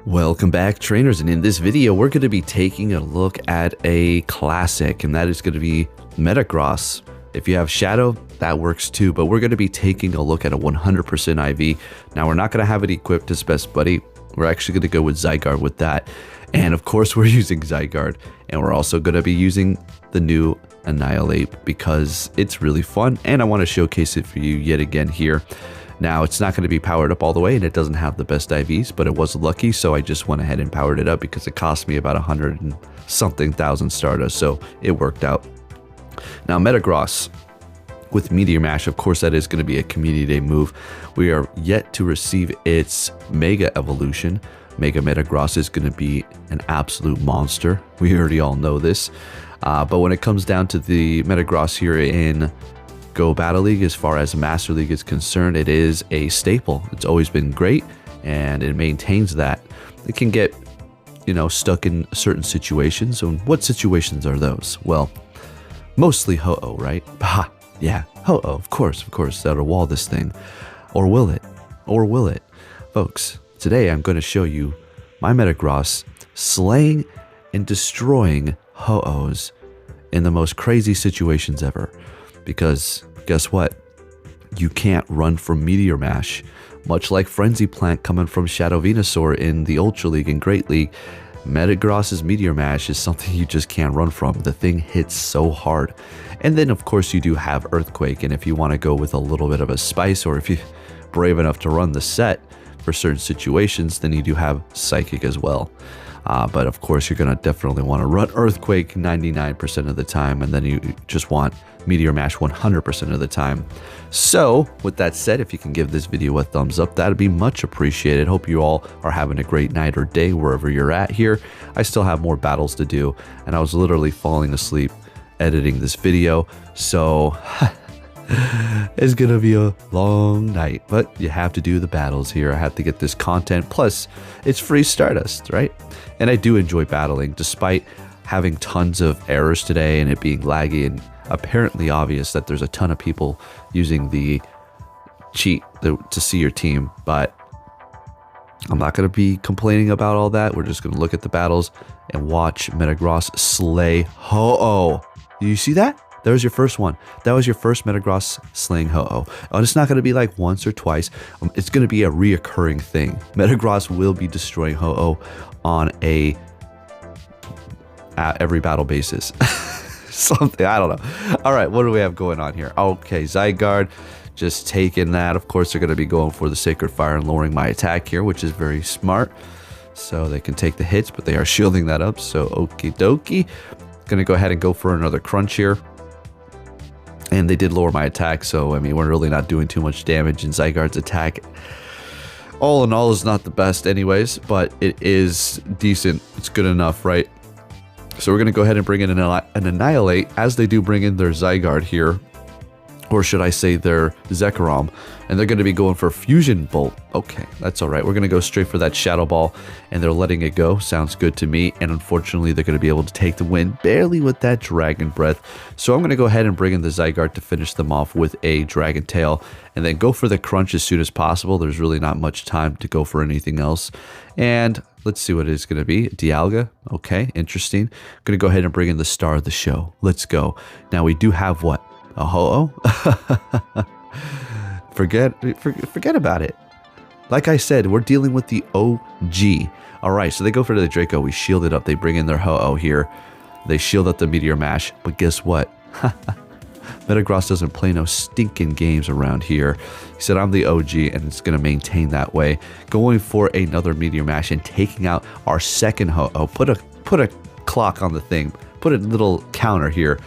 Welcome back, trainers, and in this video we're going to be taking a look at a classic, and that is going to be Metagross. If you have Shadow, that works too, but we're going to be taking a look at a 100% IV. Now we're not going to have it equipped as best buddy. We're actually going to go with Zygarde with that, and of course we're using Zygarde, and we're also going to be using the new Annihilape because it's really fun, and I want to showcase it for you yet again here. Now, it's not going to be powered up all the way, and it doesn't have the best IVs, but it was lucky, so I just went ahead and powered it up because it cost me about 100 and something thousand Stardust, so it worked out. Now, Metagross with Meteor Mash, of course, that is going to be a Community Day move. We are yet to receive its Mega Evolution. Mega Metagross is going to be an absolute monster. We already all know this, but when it comes down to the Metagross here in Go Battle League, as far as Master League is concerned, it is a staple. It's always been great, and it maintains that. It can get, stuck in certain situations. And what situations are those? Well, mostly Ho-Oh, right? Ha! Yeah, Ho-Oh, of course, that'll wall this thing. Or will it? Or will it? Folks, today I'm going to show you my Metagross slaying and destroying Ho-Ohs in the most crazy situations ever. Because guess what? You can't run from Meteor Mash. Much like Frenzy Plant coming from Shadow Venusaur in the Ultra League and Great League, Metagross's Meteor Mash is something you just can't run from. The thing hits so hard. And then of course you do have Earthquake, and if you want to go with a little bit of a spice, or if you're brave enough to run the set for certain situations, then you do have Psychic as well. But of course, you're going to definitely want to run Earthquake 99% of the time, and then you just want Meteor Mash 100% of the time. So, with that said, if you can give this video a thumbs up, that'd be much appreciated. Hope you all are having a great night or day wherever you're at here. I still have more battles to do, and I was literally falling asleep editing this video, so it's gonna be a long night, but you have to do the battles here. I have to get this content, plus it's free Stardust, right? And I do enjoy battling despite having tons of errors today and it being laggy and apparently obvious that there's a ton of people using the cheat to see your team, but I'm not going to be complaining about all that. We're just going to look at the battles and watch Metagross slay Ho-Oh. You see that? That was your first one. That was your first Metagross slaying Ho-Oh. And it's not going to be like once or twice. It's going to be a reoccurring thing. Metagross will be destroying Ho-Oh on every battle basis. Something, I don't know. All right, what do we have going on here? Okay, Zygarde just taking that. Of course, they're going to be going for the Sacred Fire and lowering my attack here, which is very smart. So they can take the hits, but they are shielding that up. So okie dokie. Going to go ahead and go for another crunch here. And they did lower my attack, so I mean, we're really not doing too much damage. And Zygarde's attack, all in all, is not the best anyways, but it is decent. It's good enough, right? So we're going to go ahead and bring in an Annihilate, as they do bring in their Zygarde here. Or should I say their Zekrom. And they're going to be going for Fusion Bolt. Okay, that's all right. We're going to go straight for that Shadow Ball, and they're letting it go. Sounds good to me. And unfortunately, they're going to be able to take the win barely with that Dragon Breath. So I'm going to go ahead and bring in the Zygarde to finish them off with a Dragon Tail, and then go for the Crunch as soon as possible. There's really not much time to go for anything else. And let's see what it is going to be. Dialga. Okay, interesting. I'm going to go ahead and bring in the star of the show. Let's go. Now we do have what? A Ho-Oh? Forget about it. Like I said, we're dealing with the OG. All right, so they go for the Draco. We shield it up. They bring in their Ho-Oh here. They shield up the Meteor Mash. But guess what? Metagross doesn't play no stinking games around here. He said, I'm the OG, and it's going to maintain that way. Going for another Meteor Mash and taking out our second Ho-Oh. Put a clock on the thing. Put a little counter here.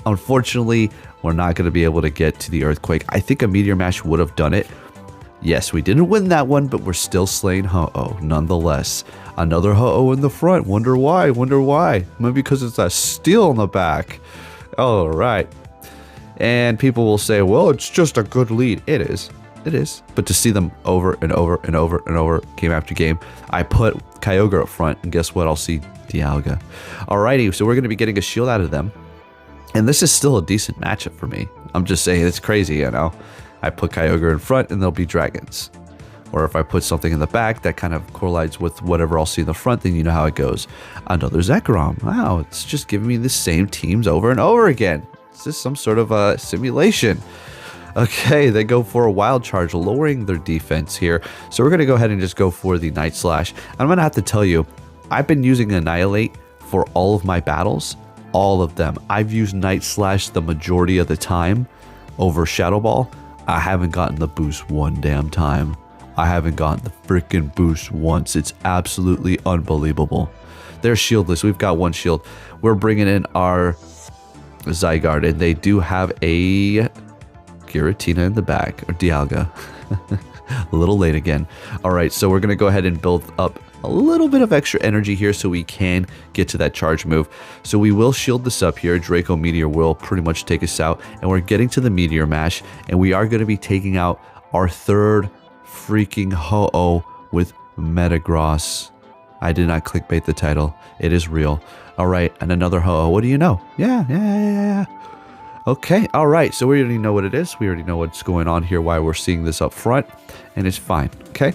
Unfortunately, we're not going to be able to get to the Earthquake. I think a Meteor Mash would have done it. Yes, we didn't win that one, but we're still slaying Ho-Oh nonetheless. Another Ho-Oh in the front. Wonder why? Maybe because it's a steel in the back. All right. And people will say, well, it's just a good lead. It is. But to see them over and over and over and over, game after game, I put Kyogre up front, and guess what? I'll see Dialga. Alrighty, so we're going to be getting a shield out of them. And this is still a decent matchup for me. I'm just saying, it's crazy, I put Kyogre in front, and they'll be dragons. Or if I put something in the back that kind of correlates with whatever I'll see in the front, then you know how it goes. Another Zekrom. Wow, it's just giving me the same teams over and over again. Is this some sort of a simulation? Okay, they go for a Wild Charge, lowering their defense here. So we're going to go ahead and just go for the Night Slash. I'm going to have to tell you, I've been using Annihilate for all of my battles. All of them. I've used Night Slash the majority of the time over Shadow Ball. I haven't gotten the boost one damn time. I haven't gotten the freaking boost once. It's absolutely unbelievable. They're shieldless. We've got one shield. We're bringing in our Zygarde, and they do have a Giratina in the back, or Dialga. A little late again. All right, so we're going to go ahead and build up a little bit of extra energy here so we can get to that charge move. So we will shield this up here. Draco Meteor will pretty much take us out, and we're getting to the Meteor Mash, and we are going to be taking out our third freaking Ho-Oh with Metagross. I did not clickbait the title. It is real. All right, and another Ho-Oh. What do you know? Yeah. Okay, all right. So we already know what it is. We already know what's going on here, why we're seeing this up front, and it's fine. Okay,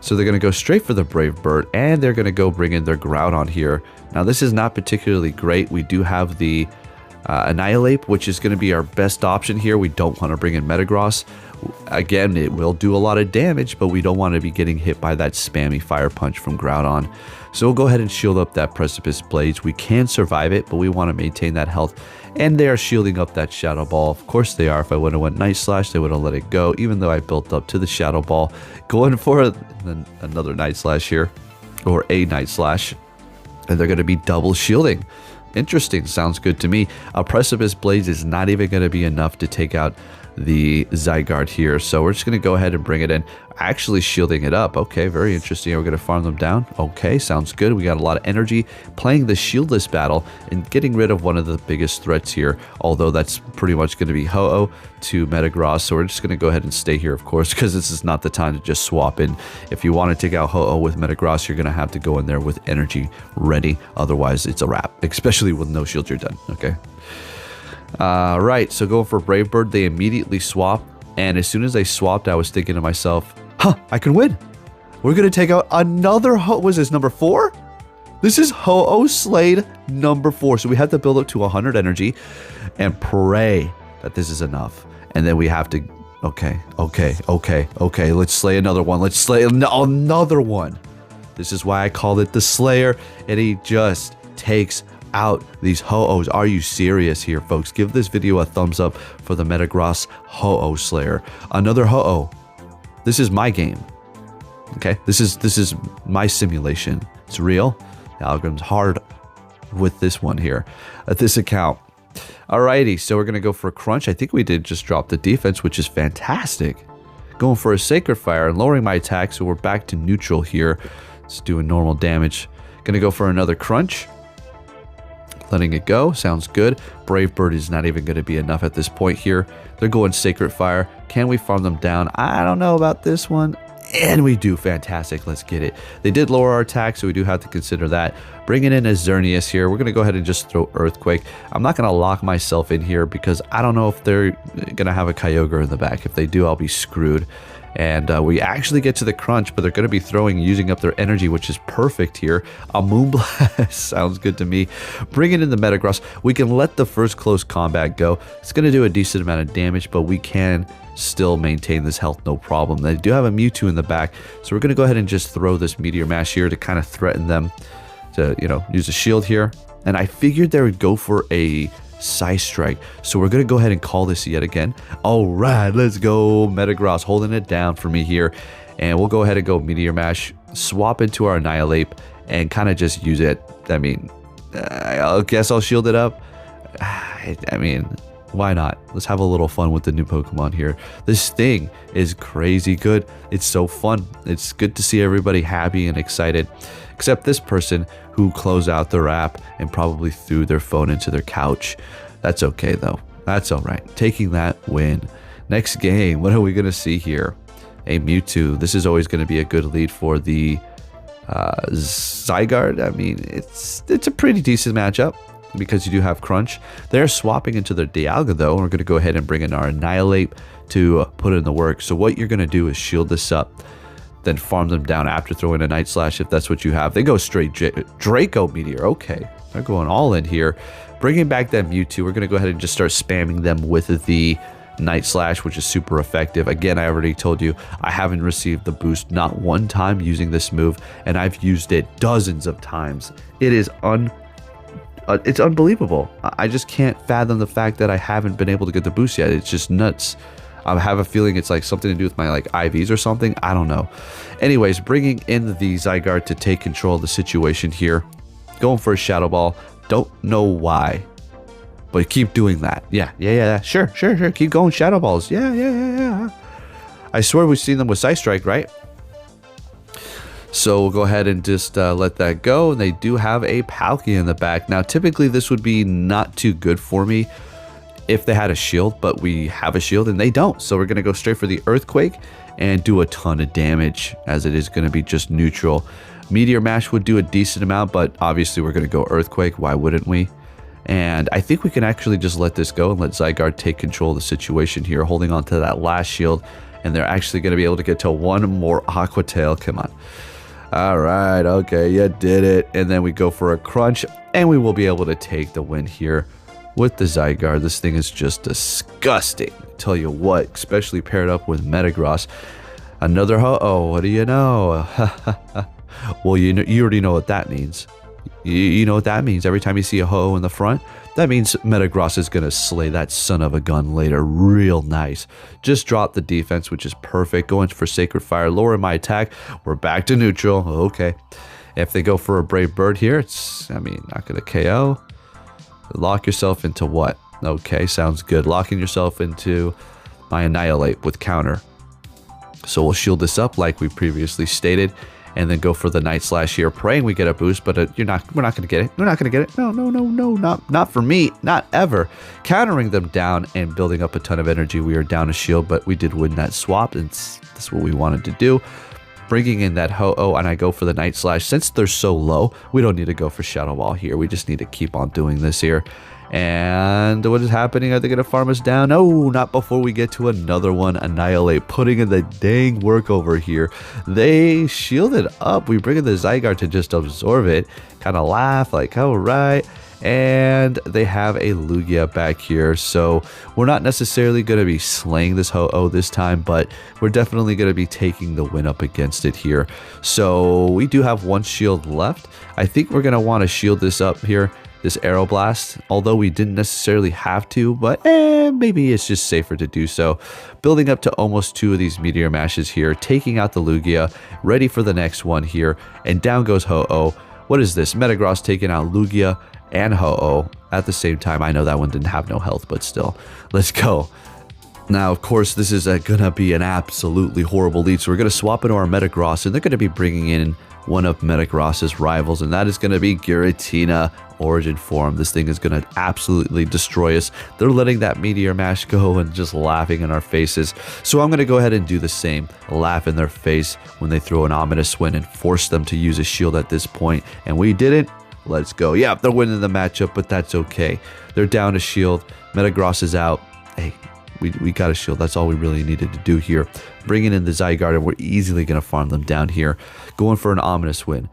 so they're going to go straight for the Brave Bird, and they're going to go bring in their Groudon here. Now, this is not particularly great. We do have the Annihilape, which is going to be our best option here. We don't want to bring in Metagross. Again, it will do a lot of damage, but we don't want to be getting hit by that spammy Fire Punch from Groudon. So we'll go ahead and shield up that Precipice Blades. We can survive it, but we want to maintain that health. And they are shielding up that Shadow Ball. Of course they are. If I would have went Night Slash, they would have let it go, even though I built up to the Shadow Ball. Going for another Night Slash here, or a Night Slash. And they're going to be double shielding. Interesting. Sounds good to me. A Precipice Blades is not even going to be enough to take out the Zygarde here. So we're just going to go ahead and bring it in. Actually shielding it up. Okay, very interesting. We're going to farm them down. Okay, sounds good. We got a lot of energy playing the shieldless battle and getting rid of one of the biggest threats here. Although that's pretty much going to be Ho-Oh to Metagross. So we're just going to go ahead and stay here, of course, because this is not the time to just swap in. If you want to take out Ho-Oh with Metagross, you're going to have to go in there with energy ready. Otherwise, it's a wrap, especially with no shield, you're done. Okay. Right, so going for Brave Bird, they immediately swap, and as soon as they swapped, I was thinking to myself, I can win. We're going to take out another Ho-Oh. Was this number 4? This is Ho-Oh Slade number 4. So we have to build up to 100 energy and pray that this is enough. And then we have to, okay. Let's slay another one. Let's slay another one. This is why I called it the Slayer, and he just takes out these Ho-Ohs. Are you serious here, folks? Give this video a thumbs up for the Metagross Ho-Oh Slayer. Another Ho-Oh. This is my game. Okay, this is my simulation. It's real. The algorithm's hard with this one here at this account. Alrighty, so we're gonna go for a Crunch. I think we did just drop the defense, which is fantastic. Going for a Sacred Fire and lowering my attack, so we're back to neutral here. It's doing normal damage. Gonna go for another Crunch. Letting it go. Sounds good. Brave Bird is not even going to be enough at this point here. They're going Sacred Fire. Can we farm them down? I don't know about this one. And we do. Fantastic. Let's get it. They did lower our attack, so we do have to consider that. Bringing in a Xerneas here. We're going to go ahead and just throw Earthquake. I'm not going to lock myself in here because I don't know if they're going to have a Kyogre in the back. If they do, I'll be screwed. And we actually get to the Crunch, but they're going to be using up their energy, which is perfect here. A Moonblast sounds good to me. Bringing in the Metagross. We can let the first close combat go. It's going to do a decent amount of damage, but we can still maintain this health, no problem. They do have a Mewtwo in the back, so we're going to go ahead and just throw this Meteor Mash here to kind of threaten them to, use a shield here. And I figured they would go for a Psy Strike. So we're going to go ahead and call this yet again. All right, let's go. Metagross holding it down for me here. And we'll go ahead and go Meteor Mash, swap into our Annihilape, and kind of just use it. I mean, I guess I'll shield it up. I mean, why not? Let's have a little fun with the new Pokemon here. This thing is crazy good. It's so fun. It's good to see everybody happy and excited. Except this person who closed out their app and probably threw their phone into their couch. That's okay though. That's all right. Taking that win. Next game, what are we going to see here? A Mewtwo. This is always going to be a good lead for the Zygarde. I mean, it's a pretty decent matchup because you do have Crunch. They're swapping into their Dialga though. We're going to go ahead and bring in our Annihilape to put in the work. So what you're going to do is shield this up. then farm them down after throwing a Night Slash if that's what you have. They go straight Draco Meteor. Okay, they're going all in here. Bringing back that Mewtwo, we're going to go ahead and just start spamming them with the Night Slash, which is super effective. Again, I already told you, I haven't received the boost not one time using this move, and I've used it dozens of times. It is it's unbelievable. I just can't fathom the fact that I haven't been able to get the boost yet. It's just nuts. I have a feeling it's like something to do with my like IVs or something. I don't know. Anyways, bringing in the Zygarde to take control of the situation here. Going for a Shadow Ball. Don't know why, but keep doing that. Yeah. Sure. Keep going, Shadow Balls. Yeah. I swear we've seen them with Psy Strike, right? So we'll go ahead and just let that go. And they do have a Palkia in the back. Now, typically this would be not too good for me if they had a shield, but we have a shield and they don't. So we're going to go straight for the Earthquake and do a ton of damage, as it is going to be just neutral. Meteor Mash would do a decent amount, but obviously we're going to go Earthquake. Why wouldn't we? And I think we can actually just let this go and let Zygarde take control of the situation here, holding on to that last shield. And they're actually going to be able to get to one more Aqua Tail. Come on. All right. Okay. You did it. And then we go for a Crunch, and we will be able to take the win here with the Zygarde. This thing is just disgusting. Tell you what, especially paired up with Metagross. Another Ho-Oh. What do you know? Well, you already know what that means. You know what that means. Every time you see a Ho-Oh in the front, that means Metagross is going to slay that son of a gun later. Real nice. Just drop the defense, which is perfect. Going for Sacred Fire, lower my attack. We're back to neutral. Okay. If they go for a Brave Bird here, it's, not going to KO. Lock yourself into what? Okay, sounds good. Locking yourself into my Annihilape with counter. So we'll shield this up like we previously stated, and then go for the Night Slash here, praying we get a boost, but we're not going to get it. We're not going to get it. No, not for me, not ever. Countering them down and building up a ton of energy. We are down a shield, but we did win that swap, and that's what we wanted to do. Bringing in that Ho-Oh, and I go for the Night Slash. Since they're so low, we don't need to go for Shadow Ball here. We just need to keep on doing this here. And what is happening? Are they going to farm us down? No, not before we get to another one. Annihilate, putting in the dang work over here. They shielded up. We bring in the Zygarde to just absorb it. Kind of laugh like, all right. And they have a Lugia back here, so we're not necessarily going to be slaying this Ho-Oh this time, but we're definitely going to be taking the win up against it here. So we do have one shield left. I think we're going to want to shield this up here, this Aeroblast, although we didn't necessarily have to, but maybe it's just safer to do so. Building up to almost 2 of these Meteor Mashes here, taking out the Lugia, ready for the next one here, and down goes Ho-Oh. What is this? Metagross taking out Lugia and Ho-Oh at the same time. I know that one didn't have no health, but still, let's go. Now, of course, this is gonna be an absolutely horrible lead, so we're gonna swap into our Metagross, and they're gonna be bringing in one of Metagross's rivals, and that is gonna be Giratina Origin Form. This thing is gonna absolutely destroy us. They're letting that Meteor Mash go and just laughing in our faces, so I'm gonna go ahead and do the same. Laugh in their face when they throw an Ominous Wind and force them to use a shield at this point, and we didn't. Let's go. Yeah, they're winning the matchup, but that's okay. They're down a shield. Metagross is out. Hey, we got a shield. That's all we really needed to do here. Bringing in the Zygarde, and we're easily going to farm them down here. Going for an Ominous Wind.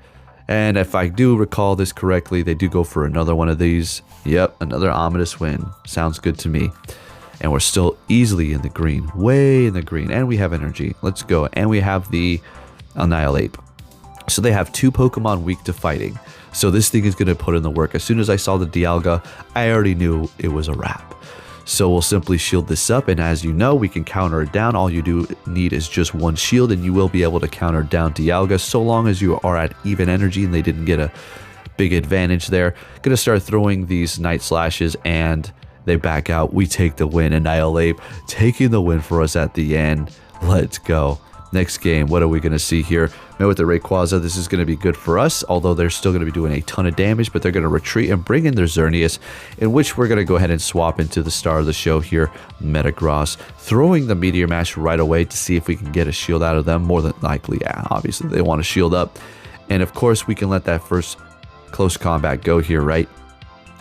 And if I do recall this correctly, they do go for another one of these. Yep, another Ominous Wind. Sounds good to me. And we're still easily in the green. Way in the green. And we have energy. Let's go. And we have the Annihilape. So they have 2 Pokemon weak to fighting. So this thing is going to put in the work. As soon as I saw the Dialga, I already knew it was a wrap. So we'll simply shield this up, and as you know, we can counter it down. All you do need is just one shield, and you will be able to counter down Dialga so long as you are at even energy and they didn't get a big advantage there. Gonna start throwing these Night Slashes, and they back out. We take the win. Annihilape taking the win for us at the end. Let's go. Next game, what are we going to see here? Man, with the Rayquaza, this is going to be good for us, although they're still going to be doing a ton of damage, but they're going to retreat and bring in their Xerneas, in which we're going to go ahead and swap into the star of the show here, Metagross, throwing the Meteor Mash right away to see if we can get a shield out of them. More than likely, yeah, obviously they want to shield up. And of course, we can let that first close combat go here, right?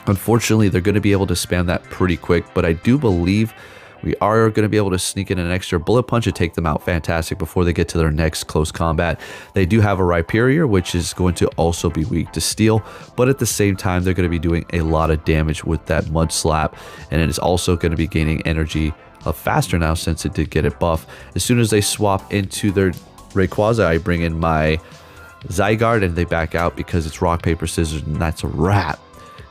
Unfortunately, they're going to be able to spam that pretty quick, but I do believe We are going to be able to sneak in an extra bullet punch and take them out fantastic before they get to their next close combat. They do have a Rhyperior, which is going to also be weak to steel, but at the same time, they're going to be doing a lot of damage with that Mud Slap, and it is also going to be gaining energy faster now since it did get it buff. As soon as they swap into their Rayquaza, I bring in my Zygarde and they back out because it's rock, paper, scissors, and that's a wrap.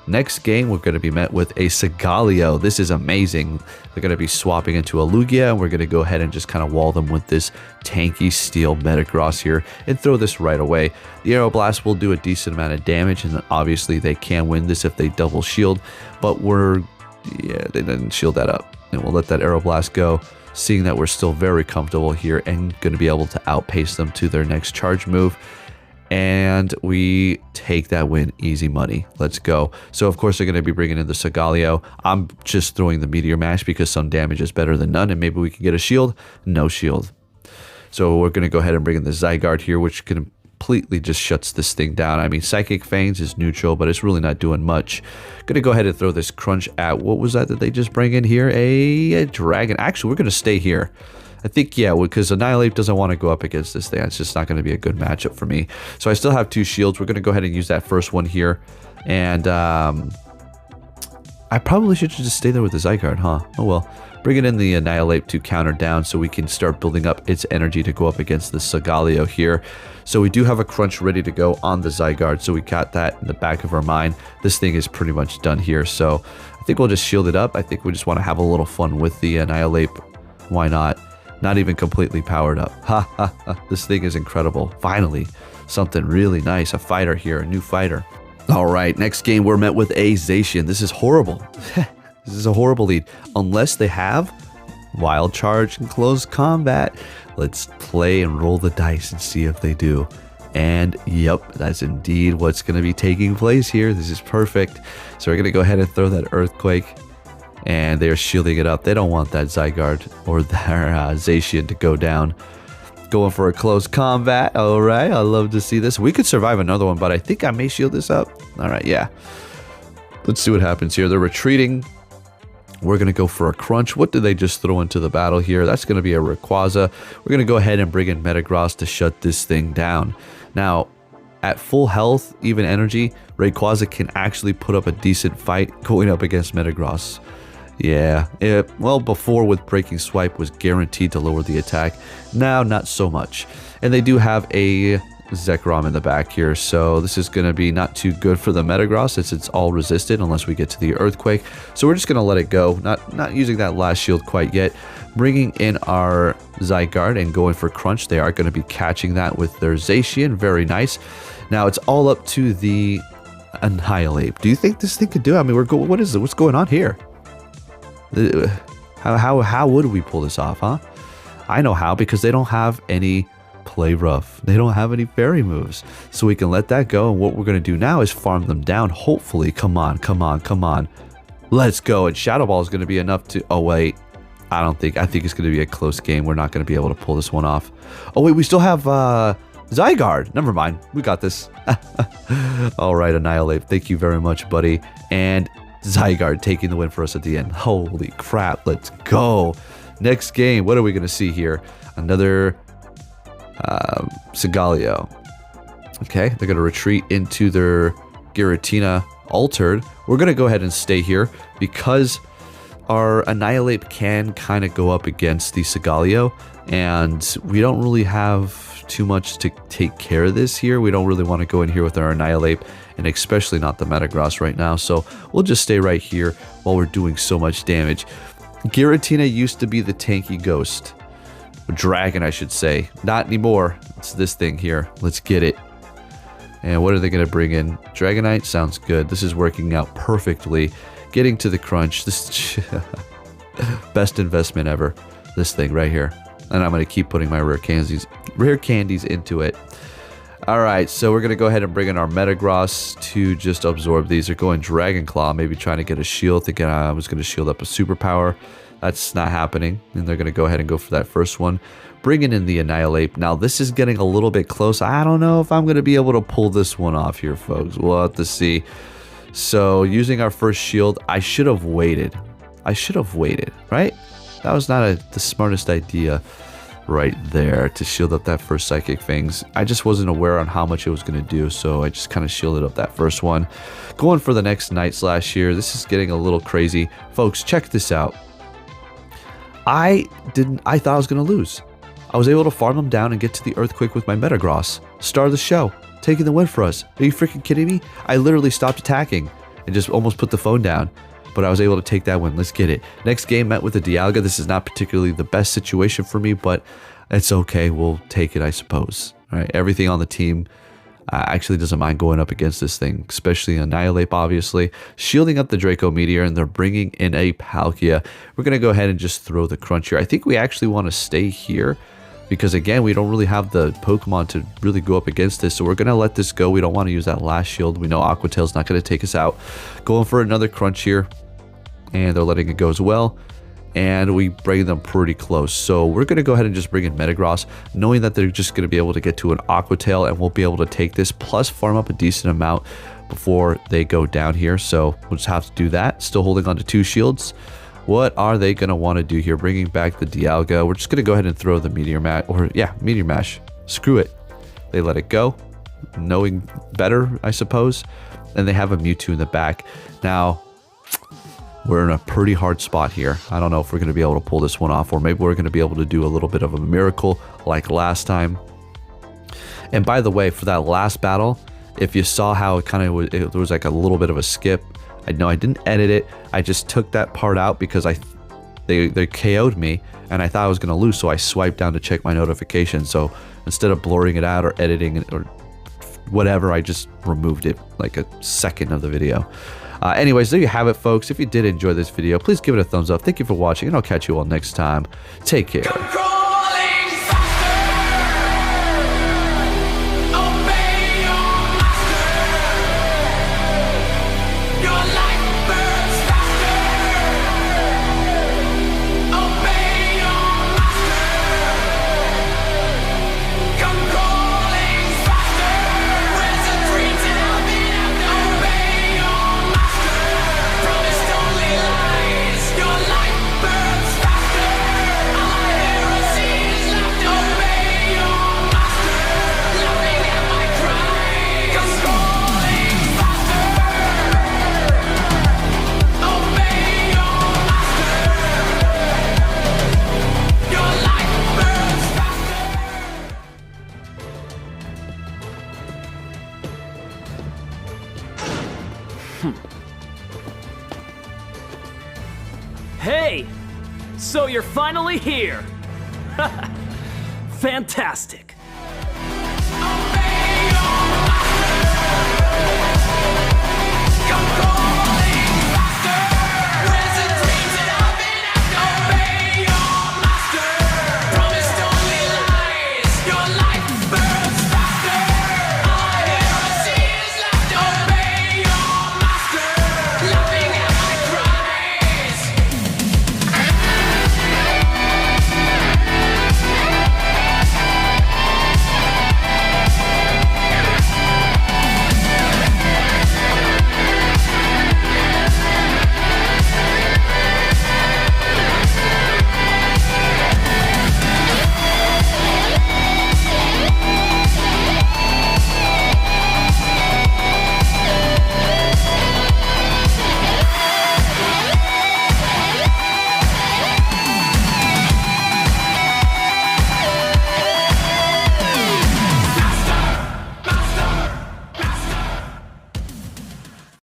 Next game, we're going to be met with a Sigaleo. This is amazing. They're going to be swapping into a Lugia, and we're going to go ahead and just kind of wall them with this tanky steel Metagross here and throw this right away. The Aeroblast will do a decent amount of damage, and obviously they can win this if they double shield, but yeah, they didn't shield that up. And we'll let that Aeroblast go, seeing that we're still very comfortable here and going to be able to outpace them to their next charge move. And we take that win easy money. Let's go. So, of course, they're going to be bringing in the Sigaleo. I'm just throwing the Meteor Mash because some damage is better than none, and maybe we can get a shield. No shield. So we're going to go ahead and bring in the Zygarde here, which completely just shuts this thing down. I mean, Psychic Fangs is neutral, but it's really not doing much. Going to go ahead and throw this Crunch at, what was that they just bring in here? A Dragon. Actually, we're going to stay here. I think, yeah, because Annihilape doesn't want to go up against this thing. It's just not going to be a good matchup for me. So I still have 2 shields. We're going to go ahead and use that first one here. And I probably should just stay there with the Zygarde, huh? Oh, well. Bringing in the Annihilape to counter down so we can start building up its energy to go up against the Sigaleo here. So we do have a Crunch ready to go on the Zygarde. So we got that in the back of our mind. This thing is pretty much done here. So I think we'll just shield it up. I think we just want to have a little fun with the Annihilape. Why not? Not even completely powered up. Ha ha ha. This thing is incredible. Finally, something really nice. A fighter here, a new fighter. All right, next game we're met with a Zacian. This is horrible. This is a horrible lead. Unless they have Wild Charge and Close Combat. Let's play and roll the dice and see if they do. And yep, that's indeed what's going to be taking place here. This is perfect. So we're going to go ahead and throw that Earthquake. And they are shielding it up. They don't want that Zygarde or their Zacian to go down. Going for a close combat. All right, I love to see this. We could survive another one, but I think I may shield this up. All right, yeah. Let's see what happens here. They're retreating. We're going to go for a Crunch. What did they just throw into the battle here? That's going to be a Rayquaza. We're going to go ahead and bring in Metagross to shut this thing down. Now, at full health, even energy, Rayquaza can actually put up a decent fight going up against Metagross. Yeah, well, before with Breaking Swipe was guaranteed to lower the attack. Now, not so much. And they do have a Zekrom in the back here, so this is going to be not too good for the Metagross since it's all resisted unless we get to the Earthquake. So we're just going to let it go, not using that last shield quite yet. Bringing in our Zygarde and going for Crunch. They are going to be catching that with their Zacian. Very nice. Now, it's all up to the Annihilape. Do you think this thing could do it? I mean, what's going on here? How would we pull this off, huh? I know how, because they don't have any play rough. They don't have any fairy moves. So we can let that go, and what we're going to do now is farm them down, hopefully. Come on, come on, come on. Let's go. And Shadow Ball is going to be enough to... Oh, wait. I think it's going to be a close game. We're not going to be able to pull this one off. Oh, wait, we still have Zygarde. Never mind. We got this. All right, Annihilape. Thank you very much, buddy. And Zygarde taking the win for us at the end. Holy crap, let's go. Next game, what are we going to see here? Another Sigaleo. Okay, they're going to retreat into their Giratina Altered. We're going to go ahead and stay here because our Annihilape can kind of go up against the Sigaleo, and we don't really have too much to take care of this here. We don't really want to go in here with our Annihilape, and especially not the Metagross right now. So we'll just stay right here while we're doing so much damage. Giratina used to be the tanky ghost. Dragon, I should say. Not anymore. It's this thing here. Let's get it. And what are they going to bring in? Dragonite? Sounds good. This is working out perfectly. Getting to the Crunch. This is best investment ever. This thing right here. And I'm going to keep putting my rare candies into it. Alright, so we're going to go ahead and bring in our Metagross to just absorb these. They're going Dragon Claw, maybe trying to get a shield, thinking I was going to shield up a superpower. That's not happening. And they're going to go ahead and go for that first one. Bringing in the Annihilape. Now, this is getting a little bit close. I don't know if I'm going to be able to pull this one off here, folks. We'll have to see. So, using our first shield, I should have waited. I should have waited, right? That was not the smartest idea right there to shield up that first Psychic Fangs. I just wasn't aware on how much it was going to do, so I just kind of shielded up that first one. Going for the next Night Slash here. This is getting a little crazy. Folks, check this out. I thought I was going to lose. I was able to farm them down and get to the Earthquake with my Metagross. Star of the show. Taking the win for us. Are you freaking kidding me? I literally stopped attacking and just almost put the phone down. But I was able to take that win. Let's get it. Next game met with the Dialga. This is not particularly the best situation for me, but it's okay. We'll take it, I suppose. All right, everything on the team actually doesn't mind going up against this thing, especially Annihilape, obviously. Shielding up the Draco Meteor, and they're bringing in a Palkia. We're going to go ahead and just throw the Crunch here. I think we actually want to stay here because, again, we don't really have the Pokemon to really go up against this, so we're going to let this go. We don't want to use that last shield. We know Aqua Tail's not going to take us out. Going for another Crunch here. And they're letting it go as well, and we bring them pretty close. So we're going to go ahead and just bring in Metagross, knowing that they're just going to be able to get to an Aqua Tail, and we'll be able to take this, plus farm up a decent amount before they go down here. So we'll just have to do that. Still holding on to 2 shields. What are they going to want to do here? Bringing back the Dialga. We're just going to go ahead and throw the Meteor Mash, or yeah, Meteor Mash. Screw it. They let it go, knowing better, I suppose. And they have a Mewtwo in the back. Now, we're in a pretty hard spot here. I don't know if we're going to be able to pull this one off, or maybe we're going to be able to do a little bit of a miracle like last time. And by the way, for that last battle, if you saw how it kind of there was like a little bit of a skip. I know I didn't edit it. I just took that part out because they KO'd me and I thought I was going to lose, so I swiped down to check my notifications. So instead of blurring it out or editing it or whatever, I just removed it like a second of the video. Anyways, there you have it, folks. If you did enjoy this video, please give it a thumbs up. Thank you for watching, and I'll catch you all next time. Take care. Hey! So you're finally here! Fantastic!